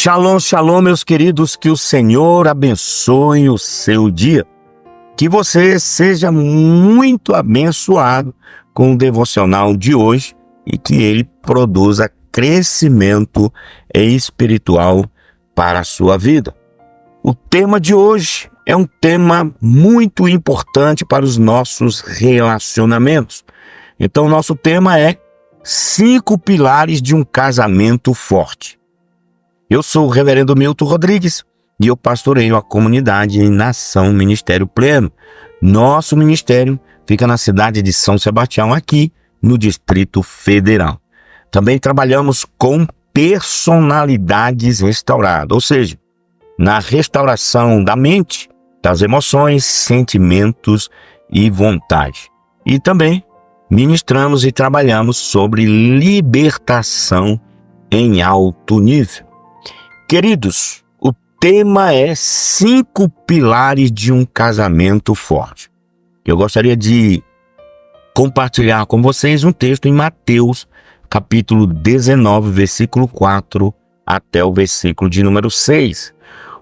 Shalom, shalom, meus queridos, que o Senhor abençoe o seu dia. Que você seja muito abençoado com o devocional de hoje e que ele produza crescimento espiritual para a sua vida. O tema de hoje é um tema muito importante para os nossos relacionamentos. Então, nosso tema é 5 pilares de um casamento forte. Eu sou o reverendo Milton Rodrigues e eu pastoreio a comunidade em Nação Ministério Pleno. Nosso ministério fica na cidade de São Sebastião, aqui no Distrito Federal. Também trabalhamos com personalidades restauradas, ou seja, na restauração da mente, das emoções, sentimentos e vontade. E também ministramos e trabalhamos sobre libertação em alto nível. Queridos, o tema é 5 pilares de um casamento forte. Eu gostaria de compartilhar com vocês um texto em Mateus, capítulo 19, versículo 4 até o versículo de número 6.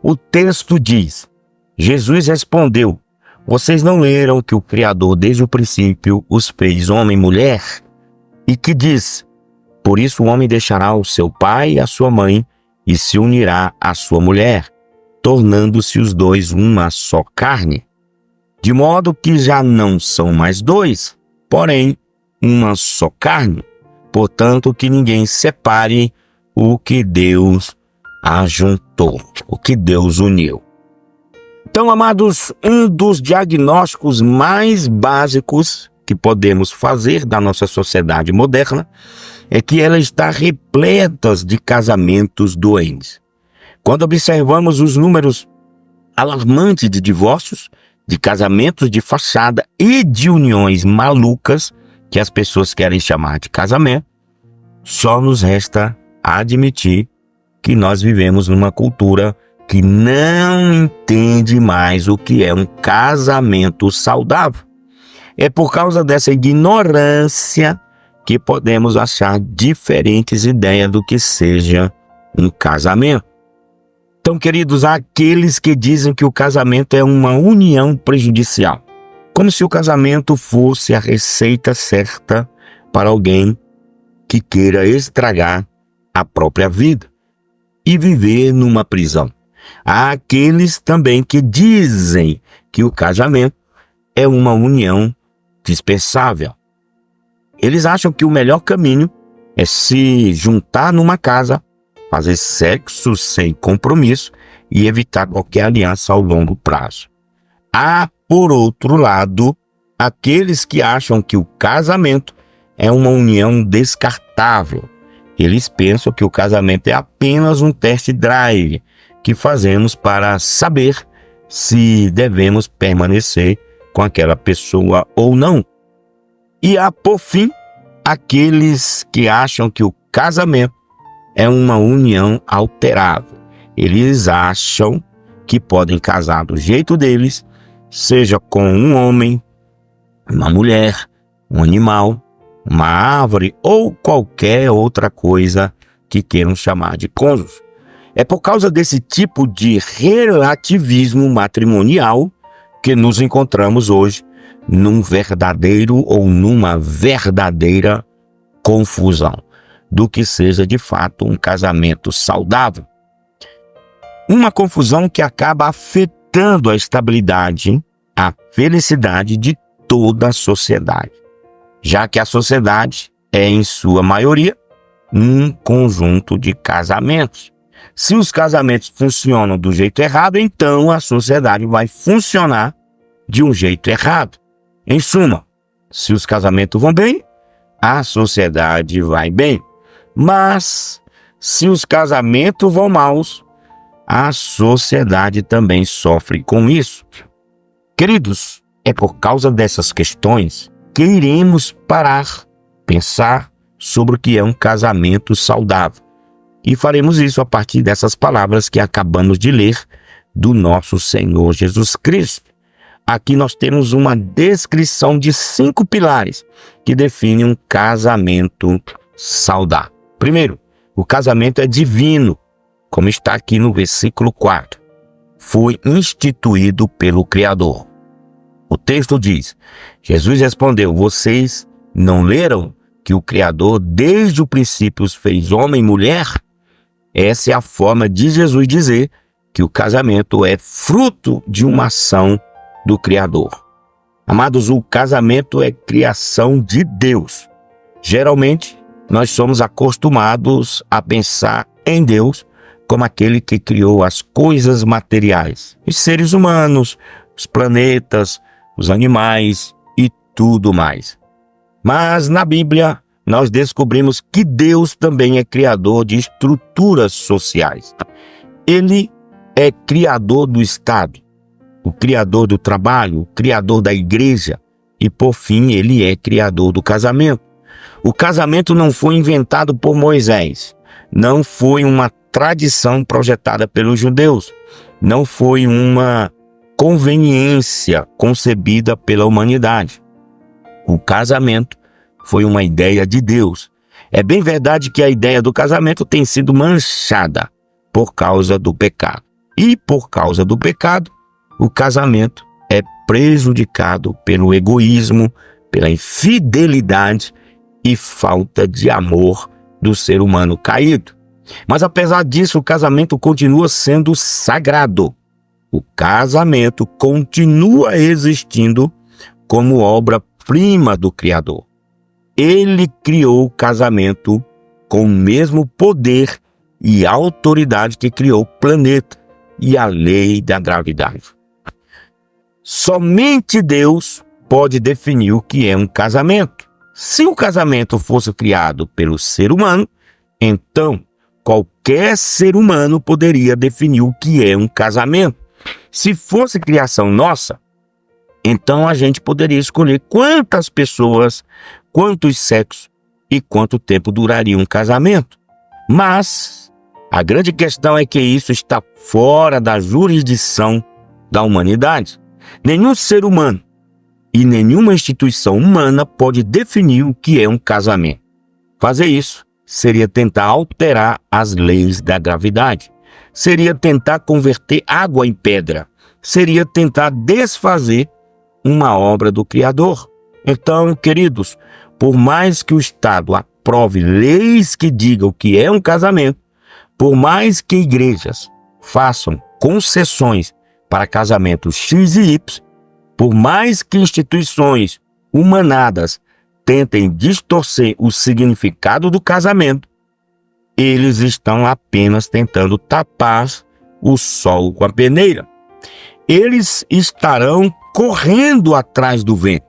O texto diz: Jesus respondeu: vocês não leram que o Criador desde o princípio os fez homem e mulher? E que diz: por isso o homem deixará o seu pai e a sua mãe e se unirá à sua mulher, tornando-se os dois uma só carne. De modo que já não são mais dois, porém uma só carne. Portanto, que ninguém separe o que Deus ajuntou, o que Deus uniu. Então, amados, um dos diagnósticos mais básicos que podemos fazer da nossa sociedade moderna é que ela está repleta de casamentos doentes. Quando observamos os números alarmantes de divórcios, de casamentos de fachada e de uniões malucas, que as pessoas querem chamar de casamento, só nos resta admitir que nós vivemos numa cultura que não entende mais o que é um casamento saudável. É por causa dessa ignorância que podemos achar diferentes ideias do que seja um casamento. Então, queridos, há aqueles que dizem que o casamento é uma união prejudicial, como se o casamento fosse a receita certa para alguém que queira estragar a própria vida e viver numa prisão. Há aqueles também que dizem que o casamento é uma união dispensável. Eles acham que o melhor caminho é se juntar numa casa, fazer sexo sem compromisso e evitar qualquer aliança ao longo prazo. Há, por outro lado, aqueles que acham que o casamento é uma união descartável. Eles pensam que o casamento é apenas um test drive que fazemos para saber se devemos permanecer com aquela pessoa ou não. E há, por fim, aqueles que acham que o casamento é uma união alterável. Eles acham que podem casar do jeito deles, seja com um homem, uma mulher, um animal, uma árvore ou qualquer outra coisa que queiram chamar de cônjuge. É por causa desse tipo de relativismo matrimonial que nos encontramos hoje num verdadeiro ou numa verdadeira confusão do que seja de fato um casamento saudável. Uma confusão que acaba afetando a estabilidade, a felicidade de toda a sociedade, já que a sociedade é, em sua maioria, um conjunto de casamentos. Se os casamentos funcionam do jeito errado, então a sociedade vai funcionar de um jeito errado. Em suma, se os casamentos vão bem, a sociedade vai bem. Mas, se os casamentos vão maus, a sociedade também sofre com isso. Queridos, é por causa dessas questões que iremos parar, pensar sobre o que é um casamento saudável. E faremos isso a partir dessas palavras que acabamos de ler do nosso Senhor Jesus Cristo. Aqui nós temos uma descrição de 5 pilares que definem um casamento saudável. Primeiro, o casamento é divino, como está aqui no versículo 4, foi instituído pelo Criador. O texto diz: Jesus respondeu: vocês não leram que o Criador desde o princípio os fez homem e mulher? Essa é a forma de Jesus dizer que o casamento é fruto de uma ação do Criador. Amados, o casamento é criação de Deus. Geralmente, nós somos acostumados a pensar em Deus como aquele que criou as coisas materiais, os seres humanos, os planetas, os animais e tudo mais. Mas na Bíblia, nós descobrimos que Deus também é criador de estruturas sociais. Ele é criador do Estado, o criador do trabalho, o criador da igreja e, por fim, ele é criador do casamento. O casamento não foi inventado por Moisés, não foi uma tradição projetada pelos judeus, não foi uma conveniência concebida pela humanidade. O casamento foi uma ideia de Deus. É bem verdade que a ideia do casamento tem sido manchada por causa do pecado. E por causa do pecado, o casamento é prejudicado pelo egoísmo, pela infidelidade e falta de amor do ser humano caído. Mas apesar disso, o casamento continua sendo sagrado. O casamento continua existindo como obra-prima do Criador. Ele criou o casamento com o mesmo poder e autoridade que criou o planeta e a lei da gravidade. Somente Deus pode definir o que é um casamento. Se o casamento fosse criado pelo ser humano, então qualquer ser humano poderia definir o que é um casamento. Se fosse criação nossa, então a gente poderia escolher quantas pessoas, quantos sexos e quanto tempo duraria um casamento. Mas a grande questão é que isso está fora da jurisdição da humanidade. Nenhum ser humano e nenhuma instituição humana pode definir o que é um casamento. Fazer isso seria tentar alterar as leis da gravidade, seria tentar converter água em pedra, seria tentar desfazer uma obra do Criador. Então, queridos, por mais que o Estado aprove leis que digam o que é um casamento, por mais que igrejas façam concessões para casamentos X e Y, por mais que instituições humanadas tentem distorcer o significado do casamento, eles estão apenas tentando tapar o sol com a peneira. Eles estarão correndo atrás do vento,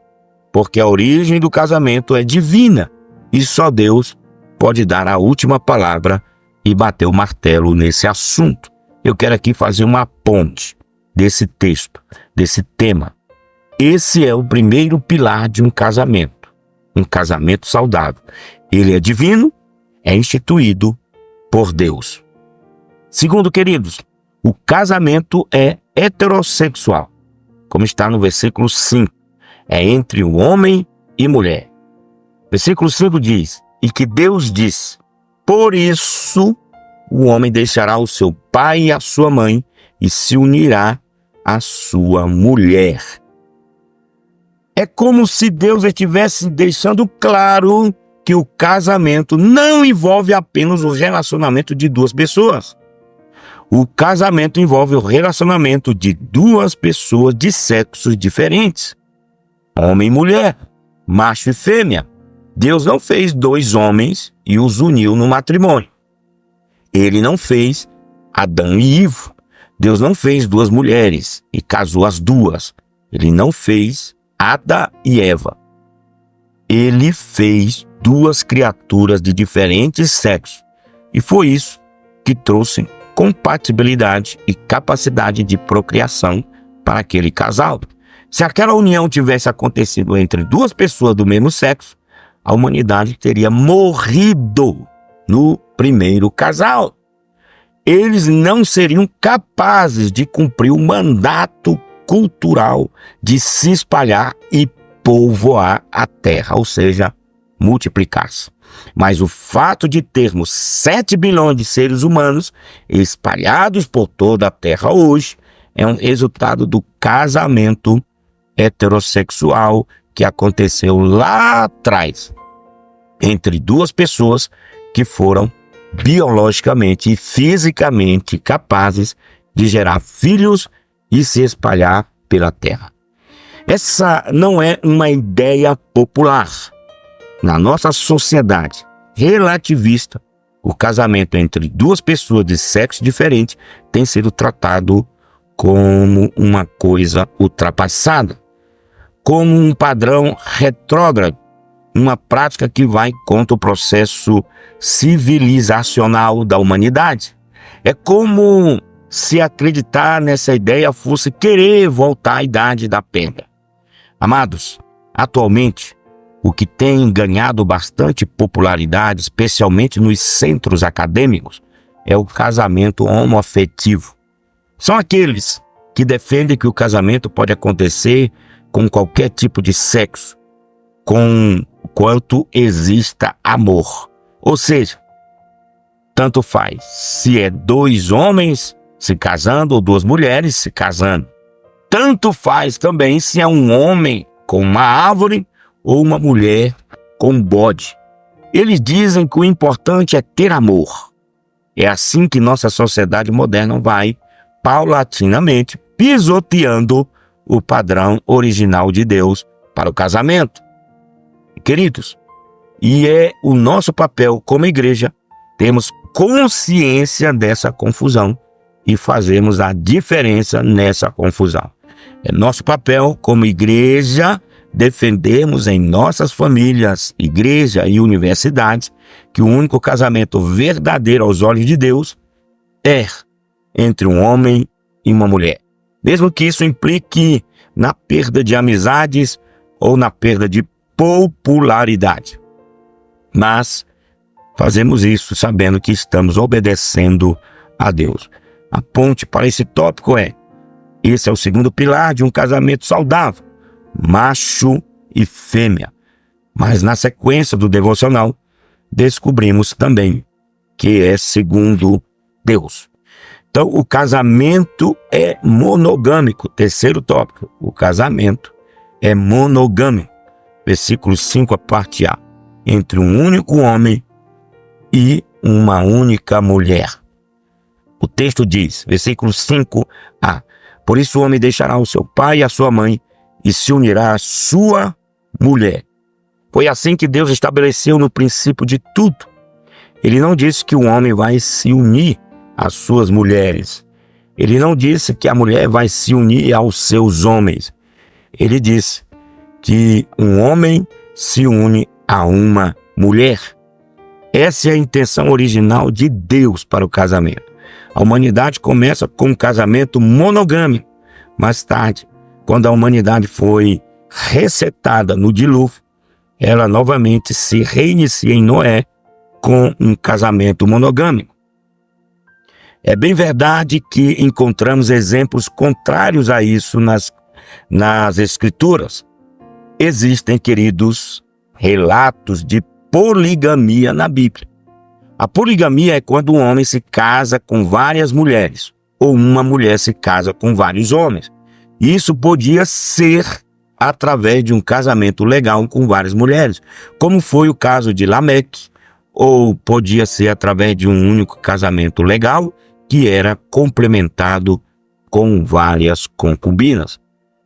porque a origem do casamento é divina e só Deus pode dar a última palavra e bater o martelo nesse assunto. Eu quero aqui fazer uma ponte desse texto, desse tema. Esse é o primeiro pilar de um casamento saudável. Ele é divino, é instituído por Deus. Segundo, queridos, o casamento é heterossexual, como está no versículo 5. É entre o homem e mulher. Versículo 5 diz: e que Deus disse: por isso o homem deixará o seu pai e a sua mãe e se unirá à sua mulher. É como se Deus estivesse deixando claro que o casamento não envolve apenas o relacionamento de duas pessoas. O casamento envolve o relacionamento de duas pessoas de sexos diferentes. Homem e mulher, macho e fêmea. Deus não fez dois homens e os uniu no matrimônio. Ele não fez Adão e Ivo. Deus não fez duas mulheres e casou as duas. Ele não fez Adão e Eva. Ele fez duas criaturas de diferentes sexos. E foi isso que trouxe compatibilidade e capacidade de procriação para aquele casal. Se aquela união tivesse acontecido entre duas pessoas do mesmo sexo, a humanidade teria morrido no primeiro casal. Eles não seriam capazes de cumprir o mandato cultural de se espalhar e povoar a terra, ou seja, multiplicar-se. Mas o fato de termos 7 bilhões de seres humanos espalhados por toda a Terra hoje é um resultado do casamento heterossexual que aconteceu lá atrás entre duas pessoas que foram biologicamente e fisicamente capazes de gerar filhos e se espalhar pela Terra. Essa não é uma ideia popular. Na nossa sociedade relativista, o casamento entre duas pessoas de sexo diferente tem sido tratado como uma coisa ultrapassada, como um padrão retrógrado, uma prática que vai contra o processo civilizacional da humanidade. É como se acreditar nessa ideia fosse querer voltar à idade da pedra. Amados, atualmente, o que tem ganhado bastante popularidade, especialmente nos centros acadêmicos, é o casamento homoafetivo. São aqueles que defendem que o casamento pode acontecer com qualquer tipo de sexo, quanto exista amor. Ou seja, tanto faz se é 2 homens se casando ou 2 mulheres se casando. Tanto faz também se é um homem com uma árvore ou uma mulher com um bode. Eles dizem que o importante é ter amor. É assim que nossa sociedade moderna vai, paulatinamente, pisoteando o padrão original de Deus para o casamento. Queridos, e é o nosso papel como igreja termos consciência dessa confusão e fazermos a diferença nessa confusão. É nosso papel como igreja defendermos em nossas famílias, igreja e universidades que o único casamento verdadeiro aos olhos de Deus é entre um homem e uma mulher. Mesmo que isso implique na perda de amizades ou na perda de popularidade. Mas fazemos isso sabendo que estamos obedecendo a Deus. A ponte para esse tópico esse é o segundo pilar de um casamento saudável, macho e fêmea. Mas na sequência do devocional, descobrimos também que é segundo Deus. Então, o casamento é monogâmico. Terceiro tópico, o casamento é monogâmico. Versículo 5, a parte A. Entre um único homem e uma única mulher. O texto diz, versículo 5a, por isso o homem deixará o seu pai e a sua mãe e se unirá à sua mulher. Foi assim que Deus estabeleceu no princípio de tudo. Ele não disse que o homem vai se unir às suas mulheres. Ele não disse que a mulher vai se unir aos seus homens. Ele disse que um homem se une a uma mulher. Essa é a intenção original de Deus para o casamento. A humanidade começa com um casamento monogâmico. Mais tarde, quando a humanidade foi resetada no dilúvio, ela novamente se reinicia em Noé com um casamento monogâmico. É bem verdade que encontramos exemplos contrários a isso nas Escrituras. Existem, queridos, relatos de poligamia na Bíblia. A poligamia é quando um homem se casa com várias mulheres, ou uma mulher se casa com vários homens. Isso podia ser através de um casamento legal com várias mulheres, como foi o caso de Lameque, ou podia ser através de um único casamento legal, que era complementado com várias concubinas.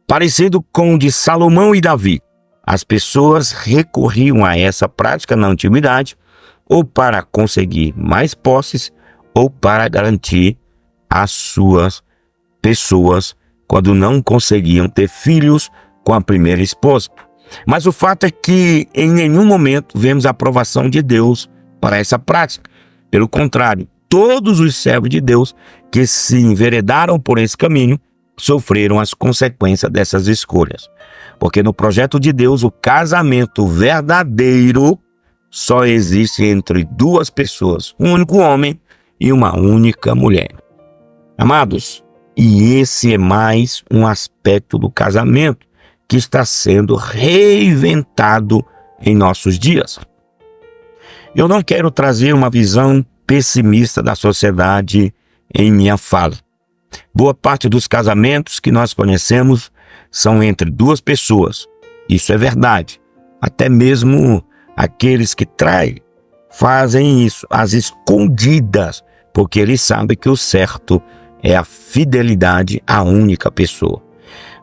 Parecido com o de Salomão e Davi, as pessoas recorriam a essa prática na antiguidade, ou para conseguir mais posses, ou para garantir as suas pessoas quando não conseguiam ter filhos com a primeira esposa. Mas o fato é que em nenhum momento vemos a aprovação de Deus para essa prática. Pelo contrário, todos os servos de Deus que se enveredaram por esse caminho sofreram as consequências dessas escolhas. Porque no projeto de Deus, o casamento verdadeiro só existe entre duas pessoas, um único homem e uma única mulher. Amados, e esse é mais um aspecto do casamento que está sendo reinventado em nossos dias. Eu não quero trazer uma visão pessimista da sociedade em minha fala. Boa parte dos casamentos que nós conhecemos são entre duas pessoas. Isso é verdade. Até mesmo aqueles que traem fazem isso às escondidas, porque eles sabem que o certo é a fidelidade à única pessoa.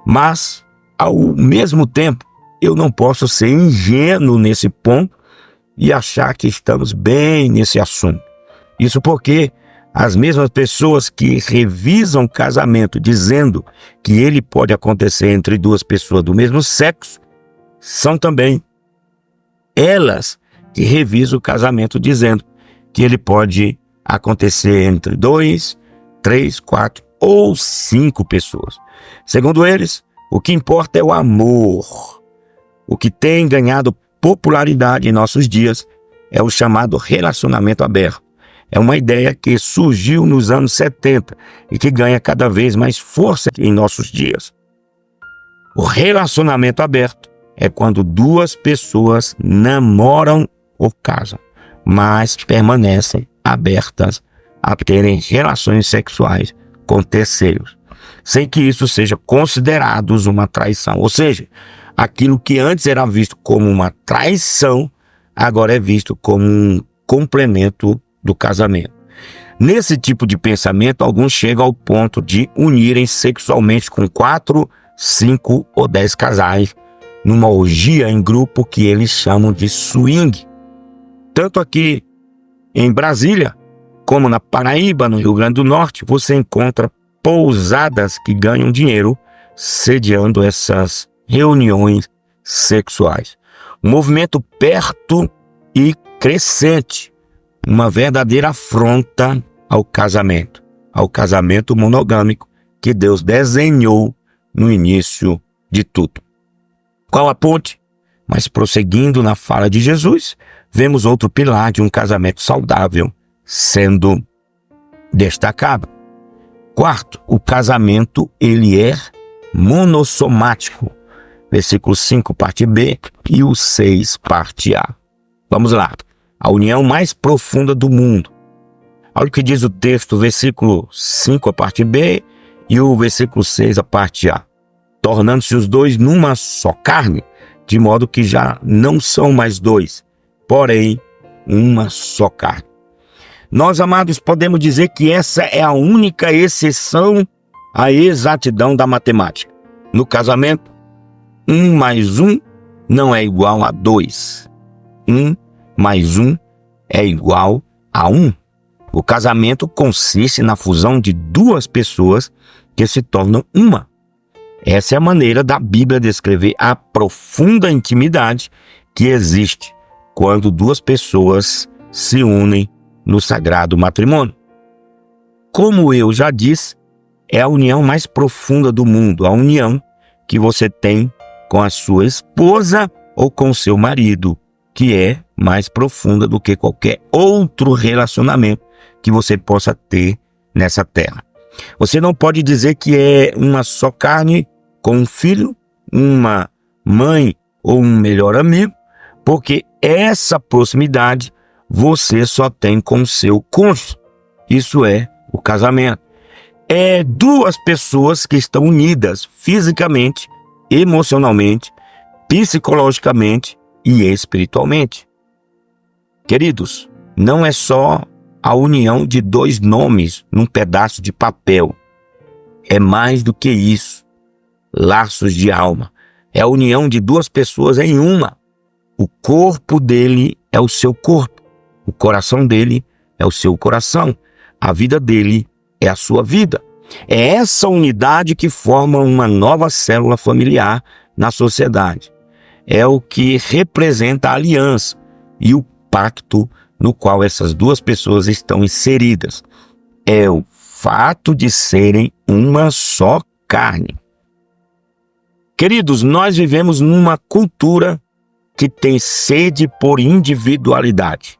Mas, ao mesmo tempo, eu não posso ser ingênuo nesse ponto e achar que estamos bem nesse assunto. Isso porque as mesmas pessoas que revisam o casamento dizendo que ele pode acontecer entre duas pessoas do mesmo sexo, são também elas que revisam o casamento dizendo que ele pode acontecer entre 2, 3, 4 ou 5 pessoas. Segundo eles, o que importa é o amor. O que tem ganhado popularidade em nossos dias é o chamado relacionamento aberto. É uma ideia que surgiu nos anos 70 e que ganha cada vez mais força em nossos dias. O relacionamento aberto é quando duas pessoas namoram ou casam, mas permanecem abertas a terem relações sexuais com terceiros, sem que isso seja considerado uma traição. Ou seja, aquilo que antes era visto como uma traição, agora é visto como um complemento do casamento. Nesse tipo de pensamento, alguns chegam ao ponto de unirem sexualmente com 4, 5 ou 10 casais numa orgia em grupo que eles chamam de swing. Tanto aqui em Brasília, como na Paraíba, no Rio Grande do Norte, você encontra pousadas que ganham dinheiro sediando essas reuniões sexuais. Um movimento perto e crescente, uma verdadeira afronta ao casamento monogâmico que Deus desenhou no início de tudo. Qual a ponte? Mas prosseguindo na fala de Jesus, vemos outro pilar de um casamento saudável sendo destacado. Quarto, o casamento ele é monossomático. Versículo 5, parte B, e o 6, parte A. Vamos lá. A união mais profunda do mundo. Olha o que diz o texto, versículo 5, a parte B, e o versículo 6, a parte A. Tornando-se os dois numa só carne, de modo que já não são mais dois, porém uma só carne. Nós, amados, podemos dizer que essa é a única exceção à exatidão da matemática. No casamento, 1 mais 1 não é igual a 2. 1 mais 1 é igual a 1. O casamento consiste na fusão de duas pessoas que se tornam uma. Essa é a maneira da Bíblia descrever a profunda intimidade que existe quando duas pessoas se unem no sagrado matrimônio. Como eu já disse, é a união mais profunda do mundo, a união que você tem com a sua esposa ou com seu marido, que é mais profunda do que qualquer outro relacionamento que você possa ter nessa terra. Você não pode dizer que é uma só carne com um filho, uma mãe ou um melhor amigo, porque essa proximidade você só tem com o seu cônjuge. Isso é o casamento. É duas pessoas que estão unidas fisicamente, emocionalmente, psicologicamente e espiritualmente. Queridos, não é só a união de dois nomes num pedaço de papel. É mais do que isso. Laços de alma. É a união de duas pessoas em uma. O corpo dele é o seu corpo. O coração dele é o seu coração. A vida dele é a sua vida. É essa unidade que forma uma nova célula familiar na sociedade. É o que representa a aliança e o pacto no qual essas duas pessoas estão inseridas. É o fato de serem uma só carne. Queridos, nós vivemos numa cultura que tem sede por individualidade.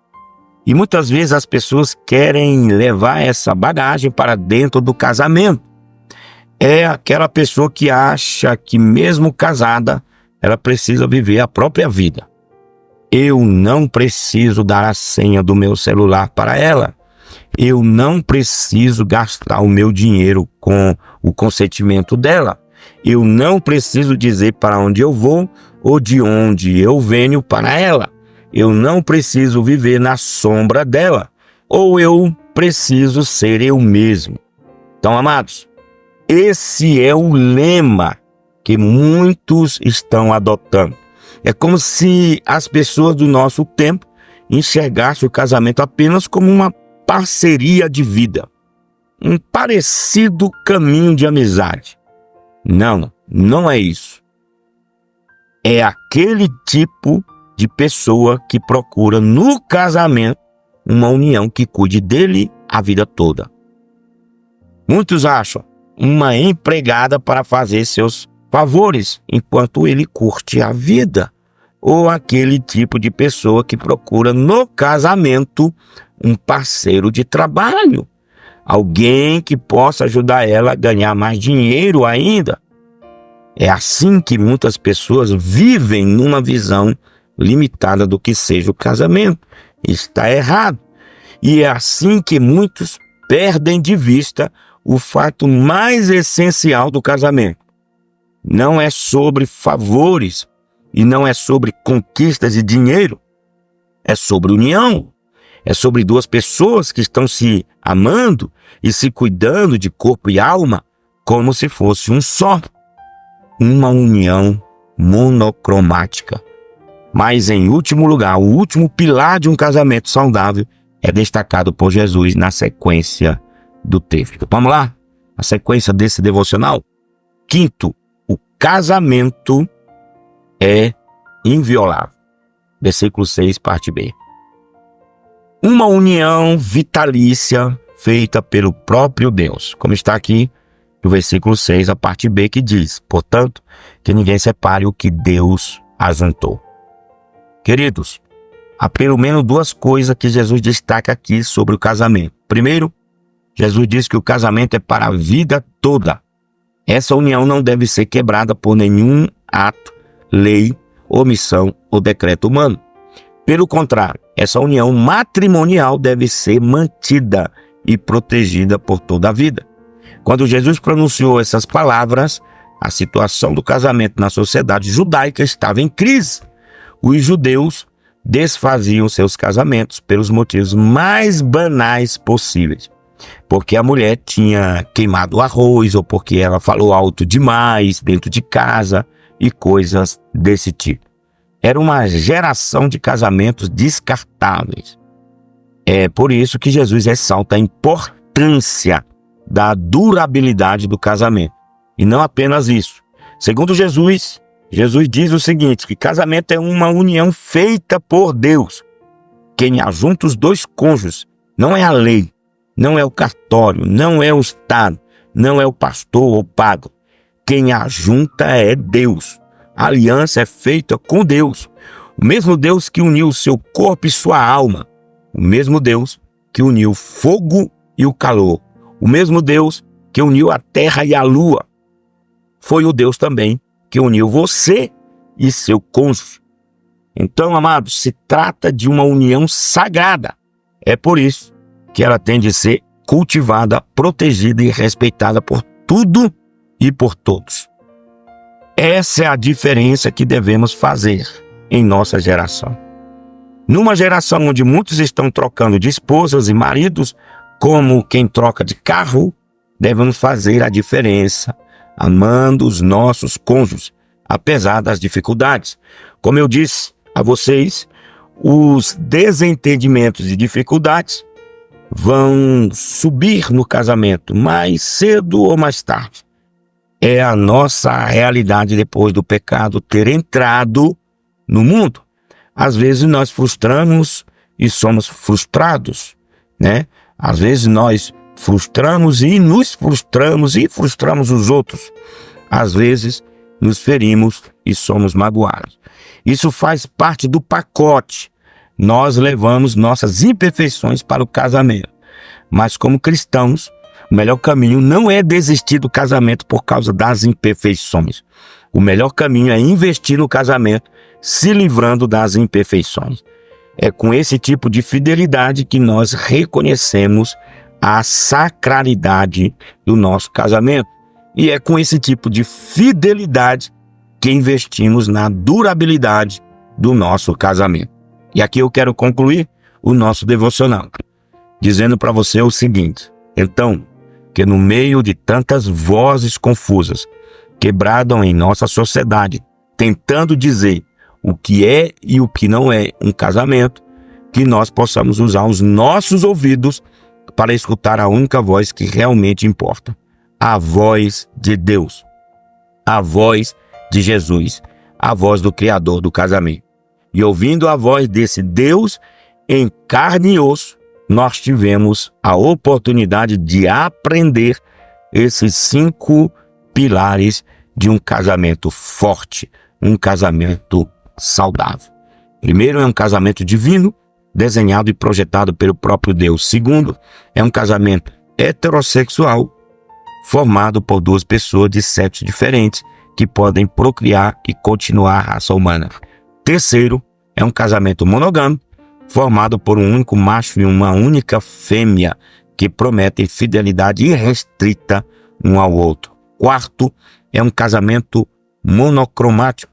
E muitas vezes as pessoas querem levar essa bagagem para dentro do casamento. É aquela pessoa que acha que mesmo casada, ela precisa viver a própria vida. Eu não preciso dar a senha do meu celular para ela. Eu não preciso gastar o meu dinheiro com o consentimento dela. Eu não preciso dizer para onde eu vou ou de onde eu venho para ela. Eu não preciso viver na sombra dela. Ou eu preciso ser eu mesmo. Então, amados, esse é o lema que muitos estão adotando. É como se as pessoas do nosso tempo enxergassem o casamento apenas como uma parceria de vida, um parecido caminho de amizade. Não, não é isso. É aquele tipo de pessoa que procura no casamento uma união que cuide dele a vida toda. Muitos acham uma empregada para fazer seus favores enquanto ele curte a vida. Ou aquele tipo de pessoa que procura no casamento um parceiro de trabalho, alguém que possa ajudar ela a ganhar mais dinheiro ainda. É assim que muitas pessoas vivem numa visão limitada do que seja o casamento. Está errado. E é assim que muitos perdem de vista o fato mais essencial do casamento. Não é sobre favores e não é sobre conquistas de dinheiro. É sobre união. É sobre duas pessoas que estão se amando e se cuidando de corpo e alma como se fosse um só. Uma união monocromática. Mas, em último lugar, o último pilar de um casamento saudável é destacado por Jesus na sequência do texto. Vamos lá? A sequência desse devocional. Quinto, o casamento é inviolável. Versículo 6, parte B. Uma união vitalícia feita pelo próprio Deus. Como está aqui no versículo 6, a parte B, que diz: portanto, que ninguém separe o que Deus ajuntou. Queridos, há pelo menos duas coisas que Jesus destaca aqui sobre o casamento. Primeiro, Jesus diz que o casamento é para a vida toda. Essa união não deve ser quebrada por nenhum ato, lei, omissão ou decreto humano. Pelo contrário, essa união matrimonial deve ser mantida e protegida por toda a vida. Quando Jesus pronunciou essas palavras, a situação do casamento na sociedade judaica estava em crise. Os judeus desfaziam seus casamentos pelos motivos mais banais possíveis. Porque a mulher tinha queimado o arroz, ou porque ela falou alto demais dentro de casa e coisas desse tipo. Era uma geração de casamentos descartáveis. É por isso que Jesus ressalta a importância da durabilidade do casamento. E não apenas isso. Segundo Jesus diz o seguinte, que casamento é uma união feita por Deus. Quem ajunta os dois cônjuges não é a lei, não é o cartório, não é o Estado, não é o pastor ou padre. Quem ajunta é Deus. A aliança é feita com Deus. O mesmo Deus que uniu o seu corpo e sua alma. O mesmo Deus que uniu o fogo e o calor. O mesmo Deus que uniu a terra e a lua. Foi o Deus também que uniu você e seu cônjuge. Então, amados, se trata de uma união sagrada. É por isso que ela tem de ser cultivada, protegida e respeitada por tudo e por todos. Essa é a diferença que devemos fazer em nossa geração. Numa geração onde muitos estão trocando de esposas e maridos, como quem troca de carro, devemos fazer a diferença, amando os nossos cônjuges, apesar das dificuldades. Como eu disse a vocês, os desentendimentos e dificuldades vão subir no casamento mais cedo ou mais tarde. É a nossa realidade depois do pecado ter entrado no mundo. Às vezes nós frustramos e somos frustrados, né? Às vezes nós frustramos e nos frustramos e frustramos os outros. Às vezes nos ferimos e somos magoados. Isso faz parte do pacote. Nós levamos nossas imperfeições para o casamento. Mas como cristãos, o melhor caminho não é desistir do casamento por causa das imperfeições. O melhor caminho é investir no casamento, se livrando das imperfeições. É com esse tipo de fidelidade que nós reconhecemos a sacralidade do nosso casamento. E é com esse tipo de fidelidade que investimos na durabilidade do nosso casamento. E aqui eu quero concluir o nosso devocional, dizendo para você o seguinte: então, que no meio de tantas vozes confusas que bradam em nossa sociedade, tentando dizer o que é e o que não é um casamento, que nós possamos usar os nossos ouvidos para escutar a única voz que realmente importa, a voz de Deus, a voz de Jesus, a voz do Criador do casamento. E ouvindo a voz desse Deus em carne e osso, nós tivemos a oportunidade de aprender esses 5 pilares de um casamento forte, um casamento saudável. Primeiro, é um casamento divino, desenhado e projetado pelo próprio Deus. Segundo, é um casamento heterossexual, formado por 2 pessoas de sexos diferentes que podem procriar e continuar a raça humana. Terceiro, é um casamento monogâmico, formado por um único macho e uma única fêmea que prometem fidelidade irrestrita um ao outro. Quarto, é um casamento monocromático,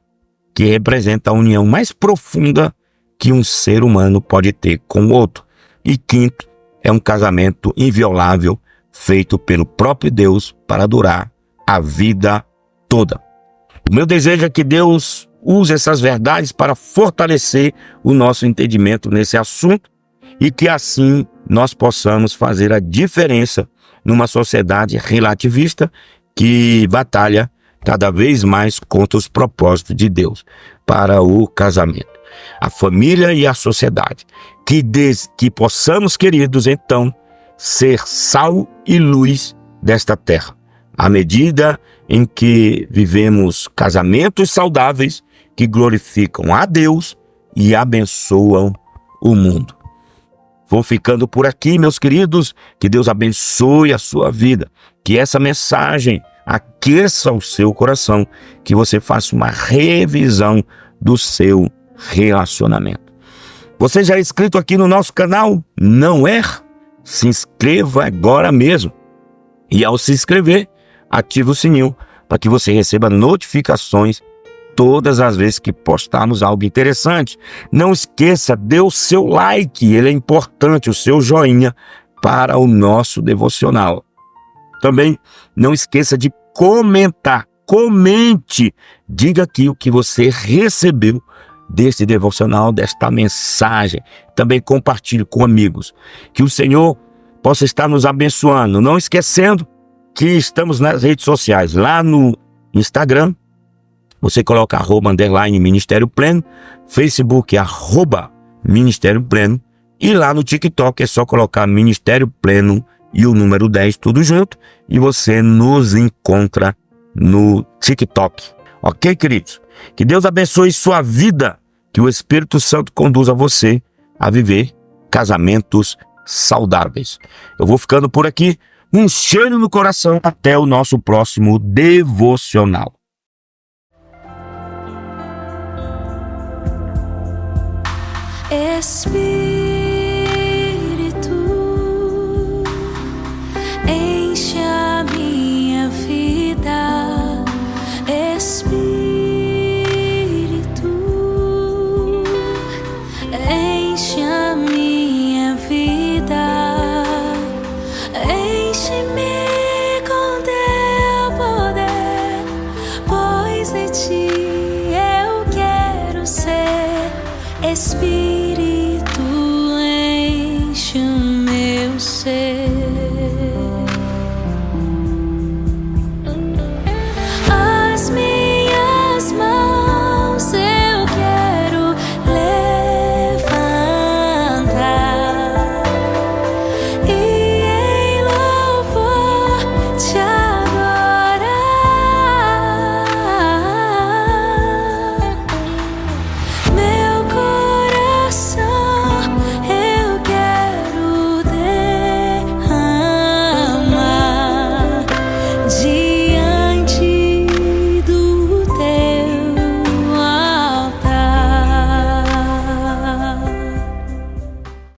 que representa a união mais profunda que um ser humano pode ter com o outro. E quinto, é um casamento inviolável, feito pelo próprio Deus para durar a vida toda. O meu desejo é que Deus use essas verdades para fortalecer o nosso entendimento nesse assunto e que assim nós possamos fazer a diferença numa sociedade relativista que batalha cada vez mais contra os propósitos de Deus para o casamento, a família e a sociedade. Que possamos, queridos, então, ser sal e luz desta terra, à medida em que vivemos casamentos saudáveis que glorificam a Deus e abençoam o mundo. Vou ficando por aqui, meus queridos. Que Deus abençoe a sua vida. Que essa mensagem aqueça o seu coração. Que você faça uma revisão do seu relacionamento. Você já é inscrito aqui no nosso canal? Não é? Se inscreva agora mesmo. E ao se inscrever, ative o sininho para que você receba notificações todas as vezes que postarmos algo interessante. Não esqueça, dê o seu like, ele é importante, o seu joinha para o nosso devocional. Também não esqueça de comentar, comente, diga aqui o que você recebeu deste devocional, desta mensagem. Também compartilhe com amigos, que o Senhor possa estar nos abençoando. Não esquecendo que estamos nas redes sociais, lá no Instagram, você coloca @Ministério Pleno, Facebook @Ministério Pleno e lá no TikTok é só colocar Ministério Pleno e o número 10 tudo junto e você nos encontra no TikTok. Ok, queridos? Que Deus abençoe sua vida, que o Espírito Santo conduza você a viver casamentos saudáveis. Eu vou ficando por aqui, um cheiro no coração, até o nosso próximo devocional. Espírito, enche a minha vida. Espírito, enche a minha vida. Enche-me com teu poder, pois de ti eu quero ser. Espírito,